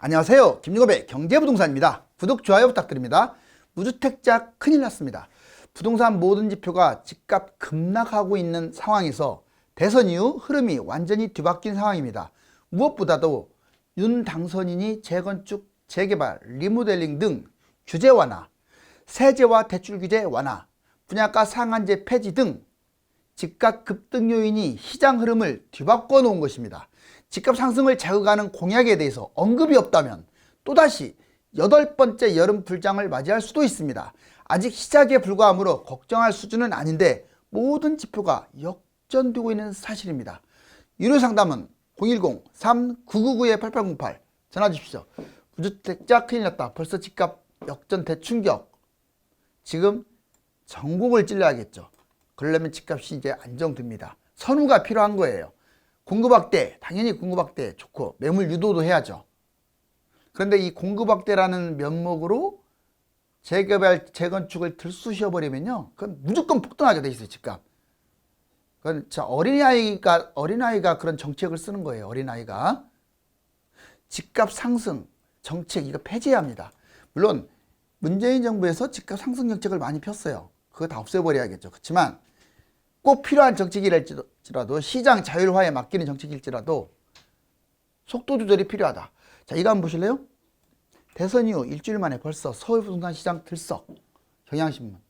안녕하세요. 김유겁의 경제부동산입니다. 구독, 좋아요 부탁드립니다. 무주택자 큰일 났습니다. 부동산 모든 지표가 집값 급락하고 있는 상황에서 대선 이후 흐름이 완전히 뒤바뀐 상황입니다. 무엇보다도 윤 당선인이 재건축, 재개발, 리모델링 등 규제 완화, 세제와 대출 규제 완화, 분양가 상한제 폐지 등 집값 급등 요인이 시장 흐름을 뒤바꿔 놓은 것입니다. 집값 상승을 자극하는 공약에 대해서 언급이 없다면 또다시 8번째 여름 불장을 맞이할 수도 있습니다. 아직 시작에 불과하므로 걱정할 수준은 아닌데 모든 지표가 역전되고 있는 사실입니다. 유료상담은 010-3999-8808 전화 주십시오. 무주택자 큰일 났다. 벌써 집값 역전 대충격. 지금 전곡을 찔러야겠죠. 그러려면 집값이 이제 안정됩니다. 선우가 필요한 거예요. 공급 확대, 당연히 공급 확대 좋고 매물 유도도 해야죠. 그런데 이 공급 확대라는 면목으로 재개발, 재건축을 들쑤셔버리면요, 그건 무조건 폭등하게 돼 있어요, 집값. 그건 어린아이가 그런 정책을 쓰는 거예요. 어린아이가 집값 상승 정책 이거 폐지해야 합니다. 물론 문재인 정부에서 집값 상승 정책을 많이 폈어요. 그거 다 없애버려야겠죠. 그렇지만 꼭 필요한 정책이랄지라도 시장 자율화에 맡기는 정책일지라도 속도 조절이 필요하다. 자, 이거 한번 보실래요? 대선 이후 일주일 만에 벌써 서울 부동산 시장 들썩. 경향신문.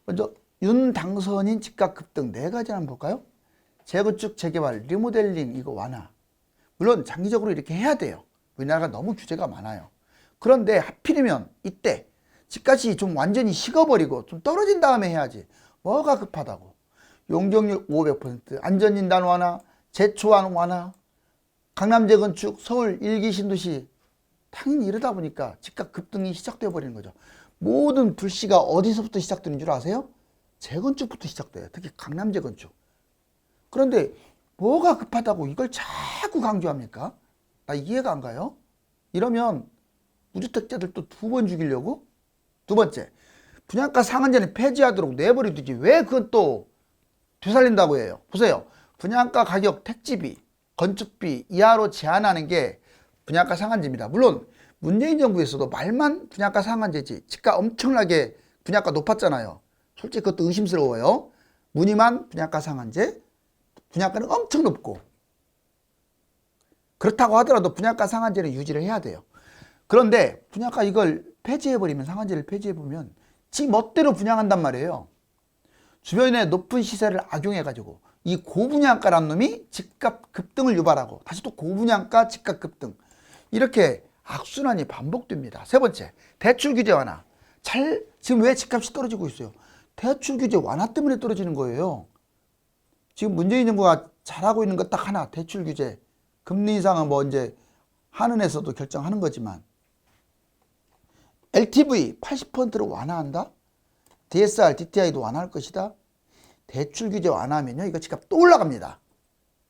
먼저 윤 당선인 집값 급등 4가지 한번 볼까요? 재건축, 재개발, 리모델링 이거 완화. 물론 장기적으로 이렇게 해야 돼요. 우리나라가 너무 규제가 많아요. 그런데 하필이면 이때 집값이 좀 완전히 식어버리고 좀 떨어진 다음에 해야지. 뭐가 급하다고. 용적률 500%, 안전진단 완화, 제초안 완화, 강남 재건축, 서울 1기 신도시. 당연히 이러다 보니까 집값 급등이 시작되어 버리는 거죠. 모든 불씨가 어디서부터 시작되는 줄 아세요? 재건축부터 시작돼요. 특히 강남 재건축. 그런데 뭐가 급하다고 이걸 자꾸 강조합니까? 나 이해가 안 가요. 이러면 무주택자들 또 2번 죽이려고? 두 번째, 분양가 상한제는 폐지하도록 내버려두지 왜 그건 또 되살린다고 해요. 보세요. 분양가 가격 택지비, 건축비 이하로 제한하는 게 분양가 상한제입니다. 물론 문재인 정부에서도 말만 분양가 상한제지 집값 엄청나게 분양가 높았잖아요. 솔직히 그것도 의심스러워요. 무늬만 분양가 상한제, 분양가는 엄청 높고. 그렇다고 하더라도 분양가 상한제는 유지를 해야 돼요. 그런데 분양가 이걸 폐지해버리면, 상한제를 폐지해보면 지 멋대로 분양한단 말이에요. 주변에 높은 시세를 악용해가지고 이 고분양가란 놈이 집값 급등을 유발하고 다시 또 고분양가 집값 급등, 이렇게 악순환이 반복됩니다. 세 번째, 대출 규제 완화. 지금 왜 집값이 떨어지고 있어요? 대출 규제 완화 때문에 떨어지는 거예요. 지금 문재인 정부가 잘하고 있는 거 딱 하나, 대출 규제. 금리 인상은 뭐 이제 한은에서도 결정하는 거지만 LTV 80%로 완화한다? DSR, DTI도 완화할 것이다? 대출 규제 완화하면요, 이거 집값 또 올라갑니다.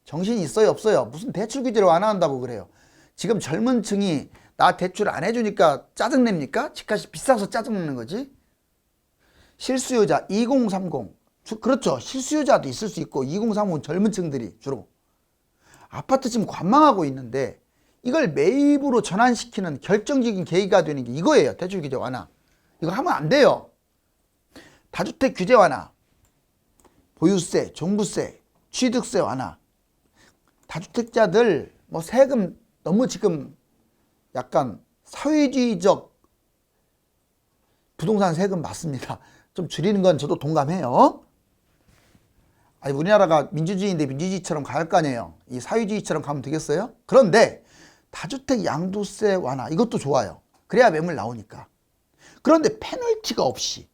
정신이 있어요, 없어요? 무슨 대출 규제를 완화한다고 그래요? 지금 젊은 층이 나 대출 안 해주니까 짜증냅니까? 집값이 비싸서 짜증내는 거지? 실수요자 2030. 그렇죠. 실수요자도 있을 수 있고 2030은 젊은 층들이 주로. 아파트 지금 관망하고 있는데 이걸 매입으로 전환시키는 결정적인 계기가 되는 게 이거예요. 대출 규제 완화. 이거 하면 안 돼요. 다주택 규제 완화, 보유세, 종부세, 취득세 완화. 다주택자들 뭐 세금 너무 지금 약간 사회주의적 부동산 세금 맞습니다. 좀 줄이는 건 저도 동감해요. 아니, 우리나라가 민주주의인데 민주주의처럼 갈 거 아니에요. 이 사회주의처럼 가면 되겠어요? 그런데 다주택 양도세 완화 이것도 좋아요. 그래야 매물 나오니까. 그런데 페널티가 없이,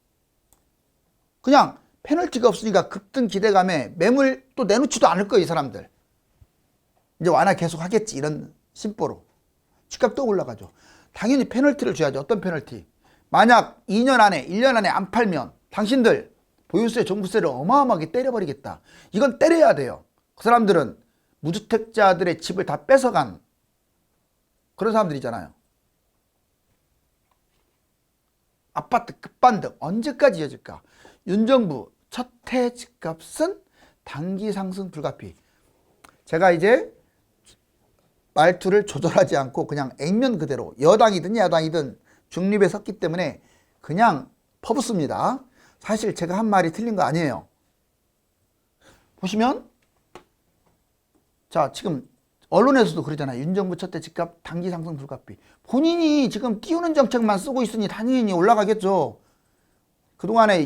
그냥 페널티가 없으니까 급등 기대감에 매물 또 내놓지도 않을 거예요. 이 사람들 이제 완화 계속 하겠지, 이런 심보로. 집값 또 올라가죠. 당연히 페널티를 줘야죠. 어떤 페널티? 만약 2년 안에 1년 안에 안 팔면 당신들 보유세, 종부세를 어마어마하게 때려버리겠다. 이건 때려야 돼요. 그 사람들은 무주택자들의 집을 다 뺏어간 그런 사람들이잖아요. 아파트 급반등 언제까지 이어질까? 윤 정부 첫 해 집값은 단기 상승 불가피. 제가 이제 말투를 조절하지 않고 그냥 액면 그대로 여당이든 야당이든 중립에 섰기 때문에 그냥 퍼붓습니다. 사실 제가 한 말이 틀린 거 아니에요. 보시면 자, 지금 언론에서도 그러잖아요. 윤 정부 첫 해 집값 단기 상승 불가피. 본인이 지금 띄우는 정책만 쓰고 있으니 당연히 올라가겠죠. 그동안에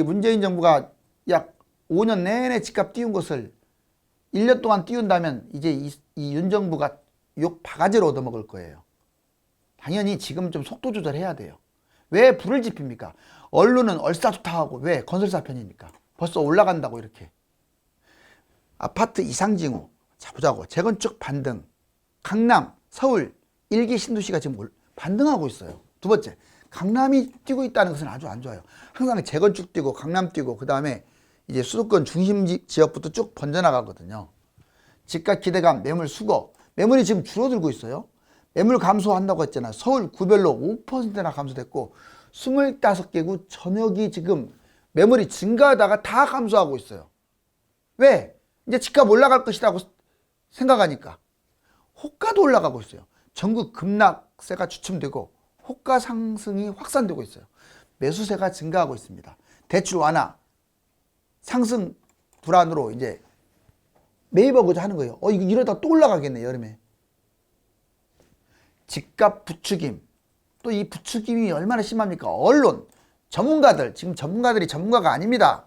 문재인 정부가 약 5년 내내 집값 띄운 것을 1년 동안 띄운다면 이제 이 윤 정부가 욕 바가지로 얻어먹을 거예요. 당연히 지금 좀 속도 조절해야 돼요. 왜 불을 지핍니까? 언론은 얼싸투타하고 왜? 건설사 편이니까. 벌써 올라간다고 이렇게. 아파트 이상징후. 자, 보자고. 재건축 반등. 강남, 서울, 1기 신도시가 지금 반등하고 있어요. 두 번째, 강남이 뛰고 있다는 것은 아주 안 좋아요. 항상 재건축 뛰고 강남 뛰고 그 다음에 이제 수도권 중심 지역부터 쭉 번져나가거든요. 집값 기대감, 매물 수거. 매물이 지금 줄어들고 있어요. 매물 감소한다고 했잖아요. 서울 구별로 5%나 감소됐고 25개구 전역이 지금 매물이 증가하다가 다 감소하고 있어요. 왜? 이제 집값 올라갈 것이라고 생각하니까. 호가도 올라가고 있어요. 전국 급락세가 주춤되고 호가 상승이 확산되고 있어요. 매수세가 증가하고 있습니다. 대출 완화, 상승 불안으로 이제 매입하고자 하는 거예요. 이거 이러다 또 올라가겠네, 여름에. 집값 부추김. 또 이 부추김이 얼마나 심합니까? 언론, 전문가들, 지금 전문가들이 전문가가 아닙니다.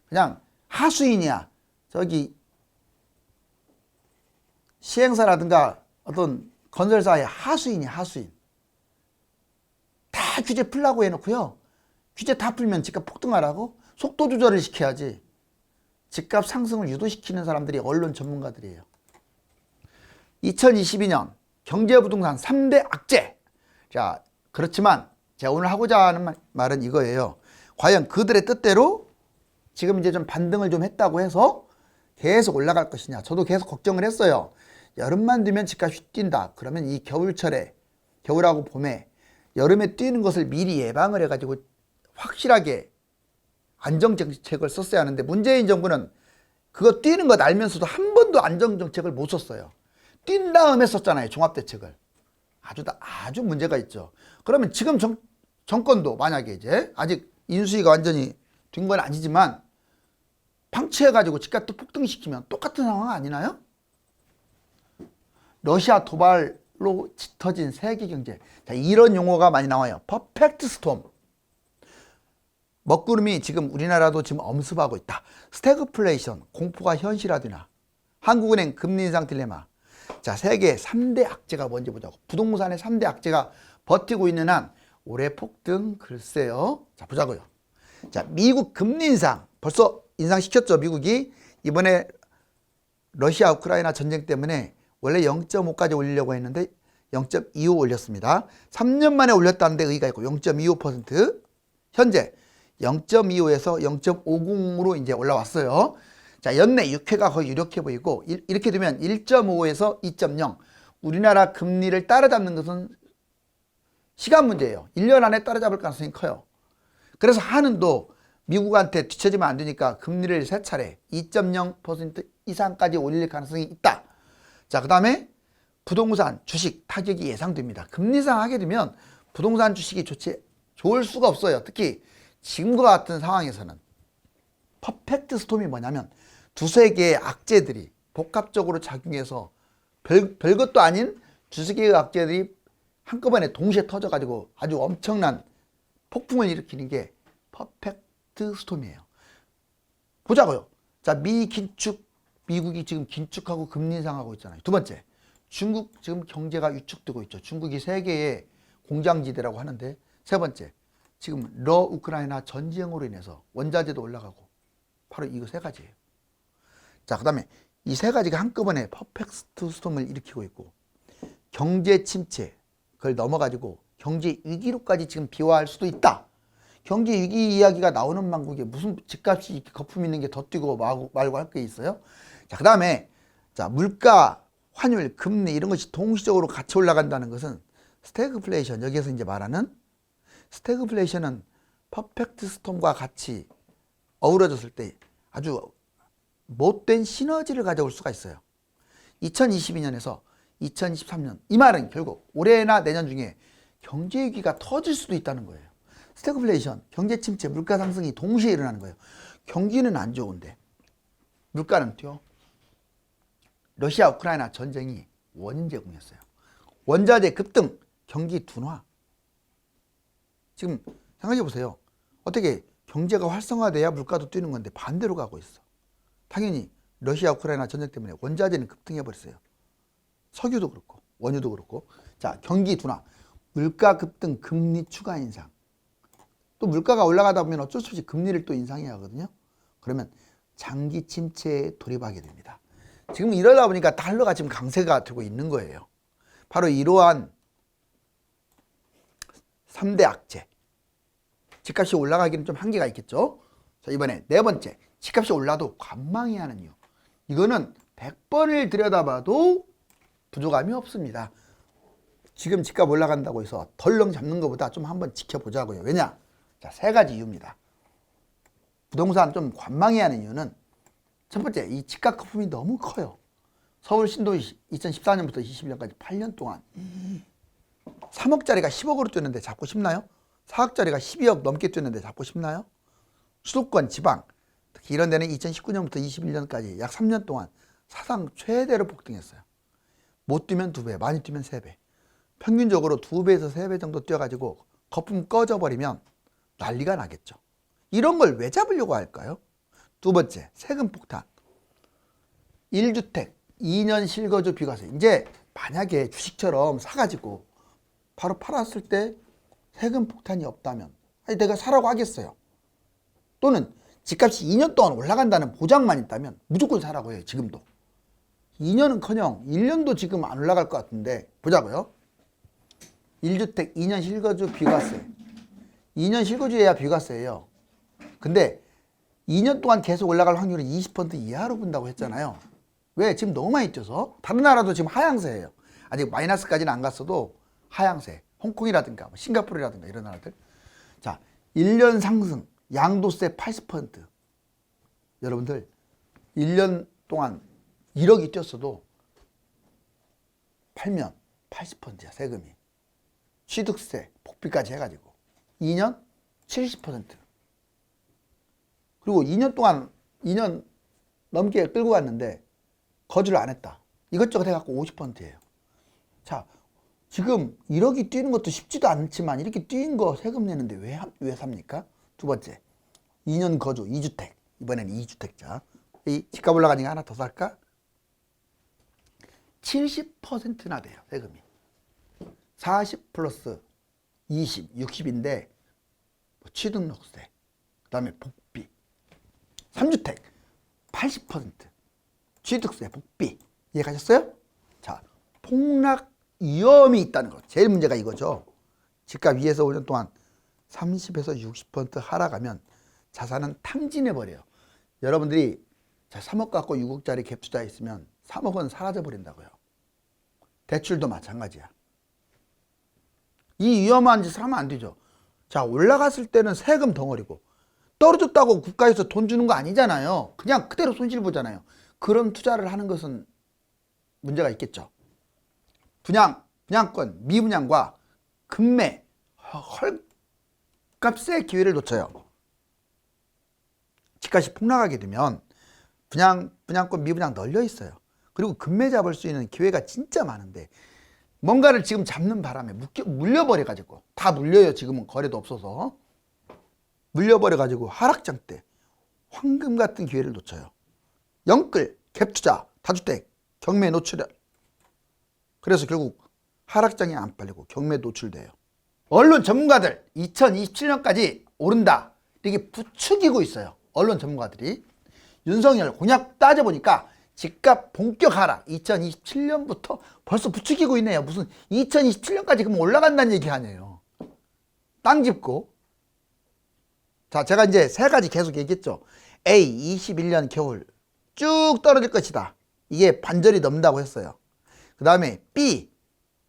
그냥 하수인이야. 저기 시행사라든가 어떤 건설사의 하수인이 하수인. 다 규제 풀라고 해놓고요. 규제 다 풀면 집값 폭등하라고? 속도 조절을 시켜야지. 집값 상승을 유도시키는 사람들이 언론 전문가들이에요. 2022년 경제부동산 3대 악재. 자, 그렇지만 제가 오늘 하고자 하는 말은 이거예요. 과연 그들의 뜻대로 지금 이제 좀 반등을 좀 했다고 해서 계속 올라갈 것이냐. 저도 계속 걱정을 했어요. 여름만 되면 집값이 뛴다. 그러면 이 겨울철에, 겨울하고 봄에, 여름에 뛰는 것을 미리 예방을 해가지고 확실하게 안정정책을 썼어야 하는데 문재인 정부는 그거 뛰는 것 알면서도 한 번도 안정정책을 못 썼어요. 뛴 다음에 썼잖아요. 종합대책을. 아주 문제가 있죠. 그러면 지금 정권도 만약에 이제 아직 인수위가 완전히 된 건 아니지만 방치해가지고 집값도 폭등시키면 똑같은 상황 아니나요? 러시아 도발로 짙어진 세계 경제. 자, 이런 용어가 많이 나와요. 퍼펙트 스톰. 먹구름이 지금 우리나라도 지금 엄습하고 있다. 스태그플레이션, 공포가 현실화되나. 한국은행 금리 인상 딜레마. 자, 세계 3대 악재가 뭔지 보자고. 부동산의 3대 악재가 버티고 있는 한 올해 폭등 글쎄요. 자, 보자고요. 자, 미국 금리 인상. 벌써 인상시켰죠, 미국이. 이번에 러시아 우크라이나 전쟁 때문에 원래 0.5까지 올리려고 했는데 0.25 올렸습니다. 3년 만에 올렸다는데 의의가 있고 0.25%. 현재 0.25에서 0.50으로 이제 올라왔어요. 자, 연내 6회가 거의 유력해 보이고 이렇게 되면 1.5에서 2.0. 우리나라 금리를 따라잡는 것은 시간 문제예요. 1년 안에 따라잡을 가능성이 커요. 그래서 한은도 미국한테 뒤처지면 안 되니까 금리를 3차례 2.0% 이상까지 올릴 가능성이 있다. 자, 그 다음에 부동산, 주식 타격이 예상됩니다. 금리 인상하게 되면 부동산 주식이 좋을 수가 없어요. 특히 지금과 같은 상황에서는. 퍼펙트 스톰이 뭐냐면 두세 개의 악재들이 복합적으로 작용해서 별것도 아닌 두세 개의 악재들이 한꺼번에 동시에 터져가지고 아주 엄청난 폭풍을 일으키는 게 퍼펙트 스톰이에요. 보자고요. 자, 미국이 지금 긴축하고 금리 인상하고 있잖아요. 두 번째, 중국 지금 경제가 위축되고 있죠. 중국이 세계의 공장지대라고 하는데, 세 번째, 지금 우크라이나 전쟁으로 인해서 원자재도 올라가고 바로 이거 세 가지예요. 자, 그 다음에 이 세 가지가 한꺼번에 퍼펙트 스톰을 일으키고 있고 경제 침체 그걸 넘어가지고 경제 위기로까지 지금 비화할 수도 있다. 경제 위기 이야기가 나오는 만국에 무슨 집값이 이렇게 거품 있는 게 더 뛰고 말고 할 게 있어요? 자, 그 다음에 자, 물가, 환율, 금리 이런 것이 동시적으로 같이 올라간다는 것은 스태그플레이션, 여기에서 이제 말하는 스태그플레이션은 퍼펙트 스톰과 같이 어우러졌을 때 아주 못된 시너지를 가져올 수가 있어요. 2022년에서 2023년. 이 말은 결국 올해나 내년 중에 경제 위기가 터질 수도 있다는 거예요. 스태그플레이션, 경제 침체, 물가 상승이 동시에 일어나는 거예요. 경기는 안 좋은데 물가는 뛰어. 러시아 우크라이나 전쟁이 원인 제공이었어요. 원자재 급등, 경기 둔화. 지금 생각해 보세요. 어떻게 경제가 활성화돼야 물가도 뛰는 건데 반대로 가고 있어. 당연히 러시아 우크라이나 전쟁 때문에 원자재는 급등해 버렸어요. 석유도 그렇고 원유도 그렇고. 자, 경기 둔화, 물가 급등, 금리 추가 인상. 또 물가가 올라가다 보면 어쩔 수 없이 금리를 또 인상해야 하거든요. 그러면 장기 침체에 돌입하게 됩니다. 지금 이러다 보니까 달러가 지금 강세가 되고 있는 거예요. 바로 이러한 3대 악재. 집값이 올라가기는 좀 한계가 있겠죠. 자, 이번에 네 번째, 집값이 올라도 관망해야 하는 이유. 이거는 100번을 들여다봐도 부족함이 없습니다. 지금 집값 올라간다고 해서 덜렁 잡는 것보다 좀 한번 지켜보자고요. 왜냐? 자, 세 가지 이유입니다. 부동산 좀 관망해야 하는 이유는 첫 번째, 이 집값 거품이 너무 커요. 서울 신도시 2014년부터 21년까지 8년 동안 3억짜리가 10억으로 뛰었는데 잡고 싶나요? 4억짜리가 12억 넘게 뛰었는데 잡고 싶나요? 수도권, 지방, 특히 이런 데는 2019년부터 21년까지 약 3년 동안 사상 최대로 폭등했어요. 못 뛰면 2배, 많이 뛰면 3배. 평균적으로 2배에서 3배 정도 뛰어가지고 거품 꺼져버리면 난리가 나겠죠. 이런 걸 왜 잡으려고 할까요? 두 번째, 세금 폭탄. 1주택, 2년 실거주 비과세. 이제 만약에 주식처럼 사가지고 바로 팔았을 때 세금 폭탄이 없다면 아니 내가 사라고 하겠어요. 또는 집값이 2년 동안 올라간다는 보장만 있다면 무조건 사라고 해요. 지금도. 2년은커녕 1년도 지금 안 올라갈 것 같은데 보자고요. 1주택 2년 실거주 비과세. 2년 실거주해야 비과세예요. 근데 2년 동안 계속 올라갈 확률은 20% 이하로 본다고 했잖아요. 왜? 지금 너무 많이 뛰어서. 다른 나라도 지금 하향세예요. 아직 마이너스까지는 안 갔어도 하향세. 홍콩이라든가 싱가포르라든가 이런 나라들. 자, 1년 상승, 양도세 80%. 여러분들 1년 동안 1억이 뛰었어도 팔면 80%야 세금이. 취득세, 복비까지 해가지고 2년 70%. 그리고 2년 동안 2년 넘게 끌고 갔는데 거주를 안 했다. 이것저것 해갖고 50%예요. 자, 지금 1억이 뛰는 것도 쉽지도 않지만 이렇게 뛰는 거 세금 내는데 왜 삽니까? 두 번째, 2년 거주 2주택. 이번에는 2주택자. 이 집값 올라가니까 하나 더 살까? 70%나 돼요 세금이. 40 플러스 20, 60인데 취득록세, 그 다음에 복비. 3주택 80% 취득세, 복비. 이해가셨어요? 자, 폭락 위험이 있다는 거. 제일 문제가 이거죠. 집값 2에서 5년 동안 30에서 60% 하락하면 자산은 탕진해버려요. 여러분들이 3억 갖고 6억짜리 갭 투자 있으면 3억은 사라져버린다고요. 대출도 마찬가지야. 이 위험한 짓을 하면 안 되죠. 자, 올라갔을 때는 세금 덩어리고 떨어졌다고 국가에서 돈 주는 거 아니잖아요. 그냥 그대로 손실 보잖아요. 그런 투자를 하는 것은 문제가 있겠죠. 분양권, 미분양과 급매, 헐값의 기회를 놓쳐요. 집값이 폭락하게 되면 분양권, 미분양 널려 있어요. 그리고 급매 잡을 수 있는 기회가 진짜 많은데 뭔가를 지금 잡는 바람에 물려버려가지고 다 물려요. 지금은 거래도 없어서 물려버려가지고 하락장 때 황금 같은 기회를 놓쳐요. 영끌, 갭투자, 다주택, 경매 노출. 그래서 결국 하락장이 안 팔리고 경매 노출돼요. 언론 전문가들 2027년까지 오른다 이렇게 부추기고 있어요. 언론 전문가들이. 윤석열 공약 따져보니까 집값 본격 하락 2027년부터 벌써 부추기고 있네요. 무슨 2027년까지 그럼 올라간다는 얘기 아니에요. 땅 짚고. 자, 제가 이제 세 가지 계속 얘기했죠. A, 21년 겨울 쭉 떨어질 것이다. 이게 반절이 넘는다고 했어요. 그 다음에 B,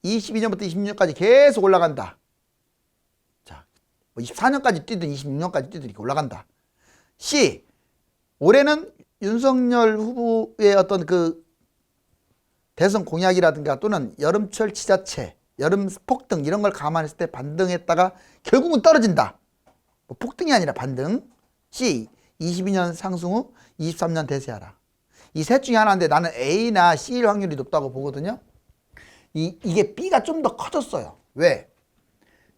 22년부터 26년까지 계속 올라간다. 자, 24년까지 뛰든 26년까지 뛰든 이렇게 올라간다. C, 올해는 윤석열 후보의 어떤 그 대선 공약이라든가 또는 여름철 지자체, 여름 폭등 이런 걸 감안했을 때 반등했다가 결국은 떨어진다. 뭐 폭등이 아니라 반등. C. 22년 상승 후 23년 대세하라. 이 셋 중에 하나인데 나는 A나 C일 확률이 높다고 보거든요. 이게 B가 좀 더 커졌어요. 왜?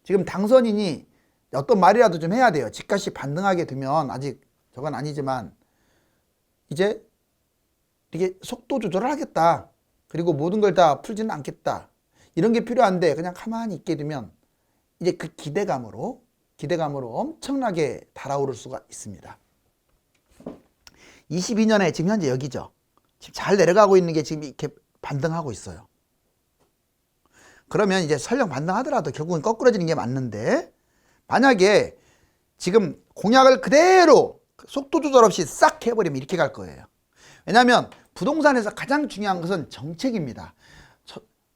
지금 당선인이 어떤 말이라도 좀 해야 돼요. 집값이 반등하게 되면, 아직 저건 아니지만 이제 이게 속도 조절을 하겠다. 그리고 모든 걸 다 풀지는 않겠다. 이런 게 필요한데 그냥 가만히 있게 되면 이제 그 기대감으로 엄청나게 달아오를 수가 있습니다. 22년에 지금 현재 여기죠. 지금 잘 내려가고 있는 게 지금 이렇게 반등하고 있어요. 그러면 이제 설령 반등하더라도 결국은 거꾸러지는 게 맞는데, 만약에 지금 공약을 그대로 속도 조절 없이 싹 해버리면 이렇게 갈 거예요. 왜냐하면 부동산에서 가장 중요한 것은 정책입니다.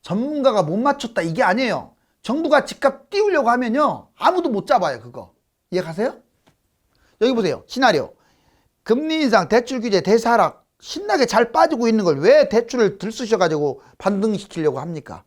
전문가가 못 맞췄다 이게 아니에요. 정부가 집값 띄우려고 하면요 아무도 못 잡아요. 그거 이해가세요? 여기 보세요. 시나리오. 금리 인상, 대출 규제, 대세 하락 신나게 잘 빠지고 있는 걸 왜 대출을 들쑤셔가지고 반등시키려고 합니까?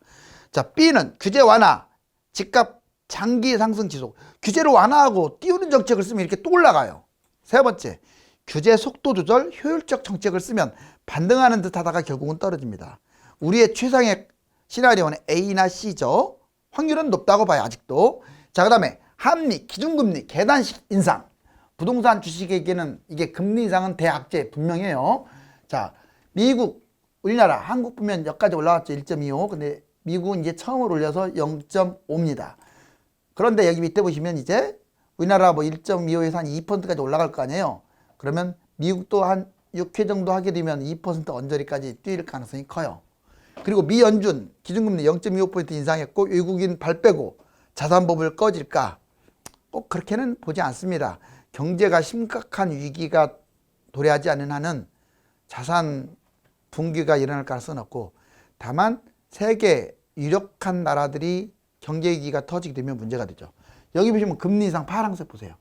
자, B는 규제 완화, 집값 장기 상승 지속. 규제를 완화하고 띄우는 정책을 쓰면 이렇게 또 올라가요. 세 번째, 규제 속도 조절 효율적 정책을 쓰면 반등하는 듯 하다가 결국은 떨어집니다. 우리의 최상의 시나리오는 A나 C죠. 확률은 높다고 봐요. 아직도. 자, 그 다음에 합리, 기준금리, 계단식 인상. 부동산 주식에게는 이게 금리 인상은 대악재 분명해요. 자, 미국, 우리나라, 한국 보면 여기까지 올라왔죠. 1.25. 근데 미국은 이제 처음으로 올려서 0.5입니다. 그런데 여기 밑에 보시면 이제 우리나라 뭐 1.25에서 한 2%까지 올라갈 거 아니에요. 그러면 미국도 한 6회 정도 하게 되면 2% 언저리까지 뛸 가능성이 커요. 그리고 미 연준 기준금리 0.25% 인상했고 외국인 발 빼고 자산버블 꺼질까? 꼭 그렇게는 보지 않습니다. 경제가 심각한 위기가 도래하지 않는 한은 자산 붕괴가 일어날 가능성은 없고, 다만 세계 유력한 나라들이 경제 위기가 터지게 되면 문제가 되죠. 여기 보시면 금리 인상 파란색 보세요.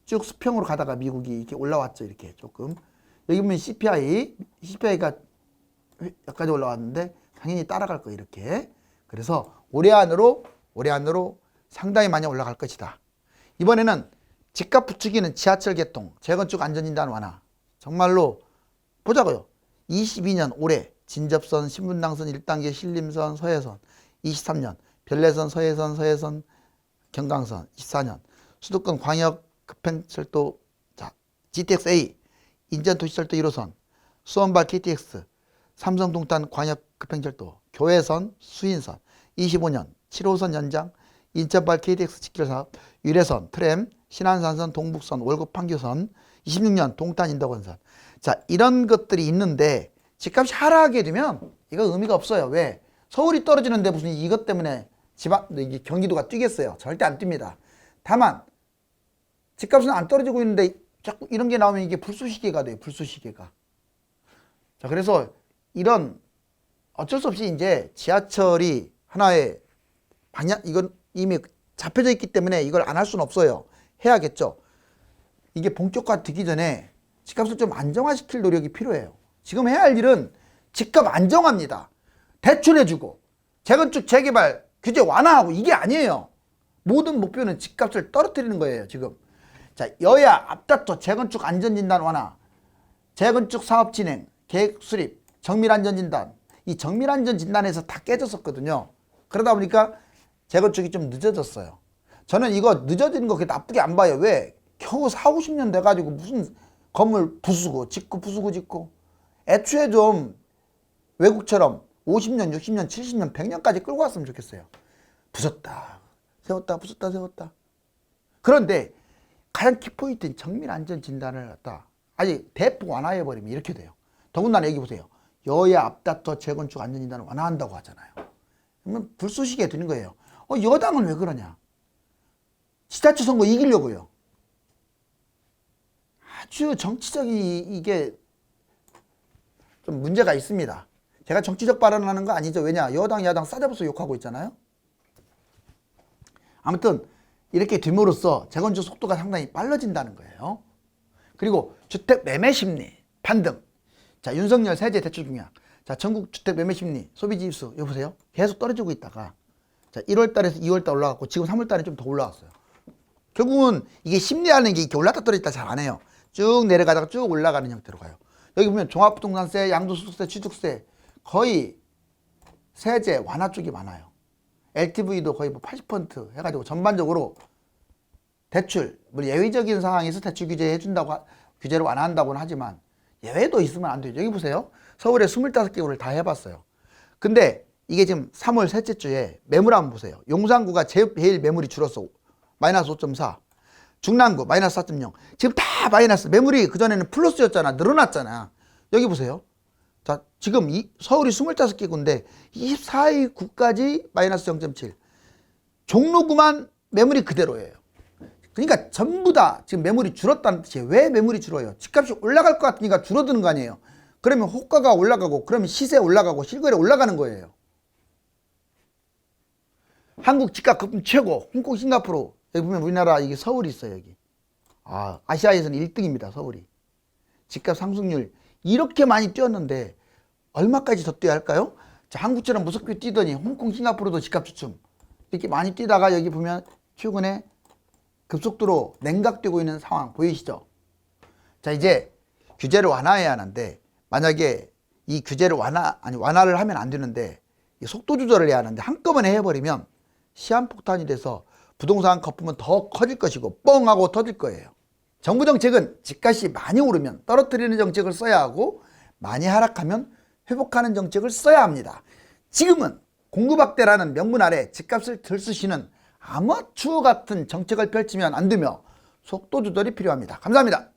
쭉 수평으로 가다가 미국이 이렇게 올라왔죠. 이렇게 조금. 여기 보면 CPI가 여기까지 올라왔는데 당연히 따라갈 거예요. 이렇게. 그래서 올해 안으로 상당히 많이 올라갈 것이다. 이번에는 집값 부추기는 지하철 개통, 재건축 안전진단 완화. 정말로 보자고요. 22년 올해 진접선, 신분당선 1단계 신림선, 서해선. 23년 별내선, 서해선, 경강선. 24년 수도권 광역 급행철도 GTX-A, 인천도시철도 1호선, 수원발 KTX, 삼성동탄 광역 급행철도, 교외선, 수인선. 25년 7호선 연장, 인천발 KTX 직결사업, 유래선, 트램, 신안산선, 동북선, 월곡 판교선. 26년 동탄 인덕원선. 자, 이런 것들이 있는데 집값이 하락하게 되면 이거 의미가 없어요. 왜? 서울이 떨어지는데 무슨 이것 때문에 이게 경기도가 뛰겠어요? 절대 안 뜁니다. 다만 집값은 안 떨어지고 있는데 자꾸 이런 게 나오면 이게 불쏘시개가 돼요. 불쏘시개가. 자, 그래서 이런 어쩔 수 없이 이제 지하철이 하나의 방향, 이건 이미 잡혀져 있기 때문에 이걸 안 할 수는 없어요. 해야겠죠. 이게 본격화 되기 전에 집값을 좀 안정화시킬 노력이 필요해요. 지금 해야 할 일은 집값 안정화입니다. 대출해주고 재건축 재개발 규제 완화하고 이게 아니에요. 모든 목표는 집값을 떨어뜨리는 거예요. 지금. 자, 여야 앞다퉈 재건축 안전진단 완화, 재건축 사업 진행, 계획 수립, 정밀안전진단. 이 정밀안전진단에서 다 깨졌었거든요. 그러다 보니까 재건축이 좀 늦어졌어요. 저는 이거 늦어지는 거 그렇게 나쁘게 안 봐요. 왜? 겨우 4, 50년 돼가지고 무슨 건물 부수고 짓고 애초에 좀 외국처럼 50년, 60년, 70년, 100년까지 끌고 왔으면 좋겠어요. 부쉈다 세웠다. 그런데 가장 키포인트인 정밀안전진단을 갖다 아직 대폭 완화해버리면 이렇게 돼요. 더군다나 여기 보세요. 여야 앞다퉈 재건축 안전진단을 완화한다고 하잖아요. 그러면 불쏘시개 드는 거예요. 여당은 왜 그러냐? 지자체 선거 이기려고요. 아주 정치적인 이게 좀 문제가 있습니다. 제가 정치적 발언하는 거 아니죠. 왜냐? 여당, 야당 싸잡아서 욕하고 있잖아요. 아무튼 이렇게 됨으로써 재건축 속도가 상당히 빨라진다는 거예요. 그리고 주택 매매 심리, 반등. 자, 윤석열 세제 대출 공약. 자, 자, 전국 주택 매매 심리, 소비 지수 여기 보세요. 계속 떨어지고 있다가 자, 1월 달에서 2월 달 올라갔고 지금 3월 달에 좀 더 올라왔어요. 결국은 이게 심리하는 게 이렇게 올랐다 떨어졌다 잘 안 해요. 쭉 내려가다가 쭉 올라가는 형태로 가요. 여기 보면 종합부동산세, 양도소득세, 취득세 거의 세제 완화 쪽이 많아요. LTV도 거의 뭐 80% 해가지고 전반적으로 대출, 뭐 예외적인 상황에서 대출 규제 해준다고, 규제를 완화한다고는 하지만 예외도 있으면 안 되죠. 여기 보세요. 서울에 25개구를 다 해봤어요. 근데 이게 지금 3월 셋째 주에 매물 한번 보세요. 용산구가 제일 매물이 줄었어. 마이너스 5.4. 중랑구 마이너스 4.0. 지금 다 마이너스. 매물이 그전에는 플러스였잖아. 늘어났잖아. 여기 보세요. 자, 지금 서울이 25개구인데 24위 구까지 마이너스 0.7. 종로구만 매물이 그대로예요. 그러니까 전부 다 지금 매물이 줄었다는 뜻이에요. 왜 매물이 줄어요? 집값이 올라갈 것 같으니까 줄어드는 거 아니에요. 그러면 호가가 올라가고 그러면 시세 올라가고 실거래 올라가는 거예요. 한국 집값 거품 최고. 홍콩, 싱가포르. 여기 보면 우리나라 이게 서울이 있어요. 여기. 아시아에서는 1등입니다. 서울이. 집값 상승률 이렇게 많이 뛰었는데 얼마까지 더 뛰어야 할까요? 자, 한국처럼 무섭게 뛰더니 홍콩, 싱가포르도 집값 주춤 이렇게 많이 뛰다가 여기 보면 최근에 급속도로 냉각되고 있는 상황 보이시죠? 자, 이제 규제를 완화해야 하는데 만약에 이 규제를 완화를 하면 안 되는데 속도 조절을 해야 하는데 한꺼번에 해버리면 시한폭탄이 돼서 부동산 거품은 더 커질 것이고 뻥 하고 터질 거예요. 정부 정책은 집값이 많이 오르면 떨어뜨리는 정책을 써야 하고 많이 하락하면 회복하는 정책을 써야 합니다. 지금은 공급 확대라는 명분 아래 집값을 들쑤시는 아마추어 같은 정책을 펼치면 안 되며 속도 조절이 필요합니다. 감사합니다.